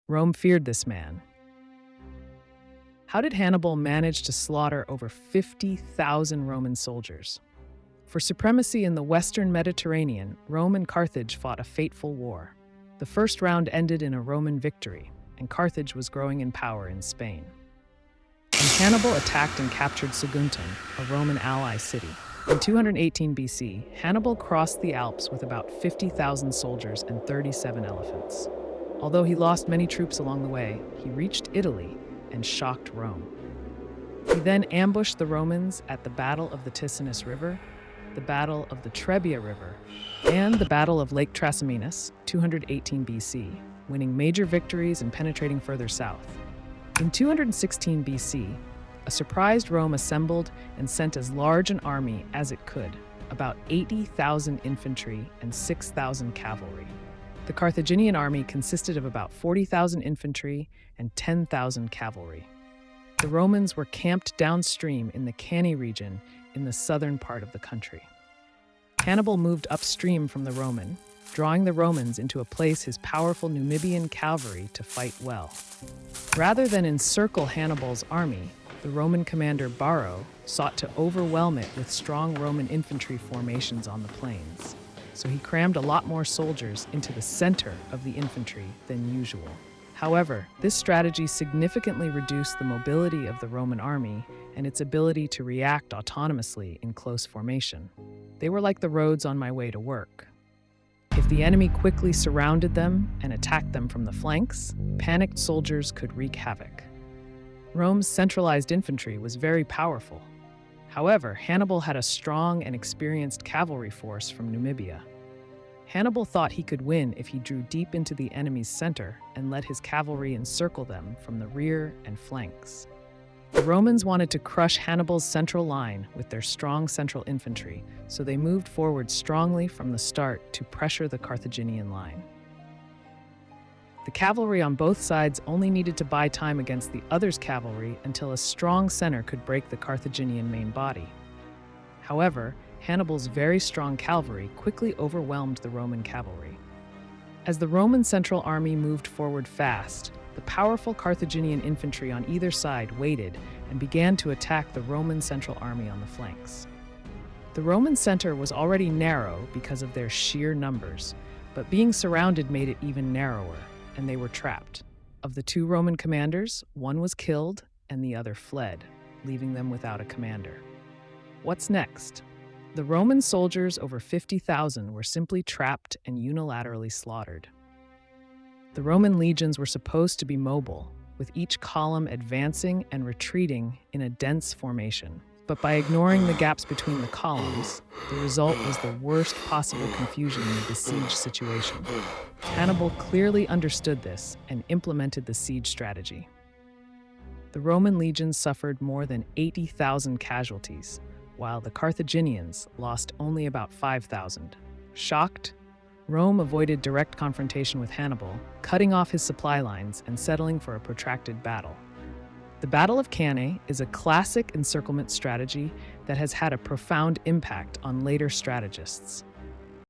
Rome feared this man. How did Hannibal manage to slaughter over 50,000 Roman soldiers? For supremacy in the Western Mediterranean, Rome and Carthage fought a fateful war. The first round ended in a Roman victory, and Carthage was growing in power in Spain. And Hannibal attacked and captured Saguntum, a Roman ally city. In 218 BC, Hannibal crossed the Alps with about 50,000 soldiers and 37 elephants. Although he lost many troops along the way, he reached Italy and shocked Rome. He then ambushed the Romans at the Battle of the Ticinus River, the Battle of the Trebia River, and the Battle of Lake Trasimenus, 218 BC, winning major victories and penetrating further south. In 216 BC, a surprised Rome assembled and sent as large an army as it could, about 80,000 infantry and 6,000 cavalry. The Carthaginian army consisted of about 40,000 infantry and 10,000 cavalry. The Romans were camped downstream in the Cannae region in the southern part of the country. Hannibal moved upstream from the Roman, drawing the Romans into a place his powerful Numidian cavalry to fight well. Rather than encircle Hannibal's army, the Roman commander Varro sought to overwhelm it with strong Roman infantry formations on the plains. So he crammed a lot more soldiers into the center of the infantry than usual. However, this strategy significantly reduced the mobility of the Roman army and its ability to react autonomously in close formation. They were like the roads on my way to work. If the enemy quickly surrounded them and attacked them from the flanks, panicked soldiers could wreak havoc. Rome's centralized infantry was very powerful. However, Hannibal had a strong and experienced cavalry force from Numidia. Hannibal thought he could win if he drew deep into the enemy's center and let his cavalry encircle them from the rear and flanks. The Romans wanted to crush Hannibal's central line with their strong central infantry, so they moved forward strongly from the start to pressure the Carthaginian line. The cavalry on both sides only needed to buy time against the other's cavalry until a strong center could break the Carthaginian main body. However, Hannibal's very strong cavalry quickly overwhelmed the Roman cavalry. As the Roman central army moved forward fast, the powerful Carthaginian infantry on either side waited and began to attack the Roman central army on the flanks. The Roman center was already narrow because of their sheer numbers, but being surrounded made it even narrower, and they were trapped. Of the two Roman commanders, one was killed and the other fled, leaving them without a commander. What's next? The Roman soldiers, over 50,000, were simply trapped and unilaterally slaughtered. The Roman legions were supposed to be mobile, with each column advancing and retreating in a dense formation. But by ignoring the gaps between the columns, the result was the worst possible confusion in a besieged situation. Hannibal clearly understood this and implemented the siege strategy. The Roman legions suffered more than 80,000 casualties, while the Carthaginians lost only about 5,000. Shocked, Rome avoided direct confrontation with Hannibal, cutting off his supply lines and settling for a protracted battle. The Battle of Cannae is a classic encirclement strategy that has had a profound impact on later strategists.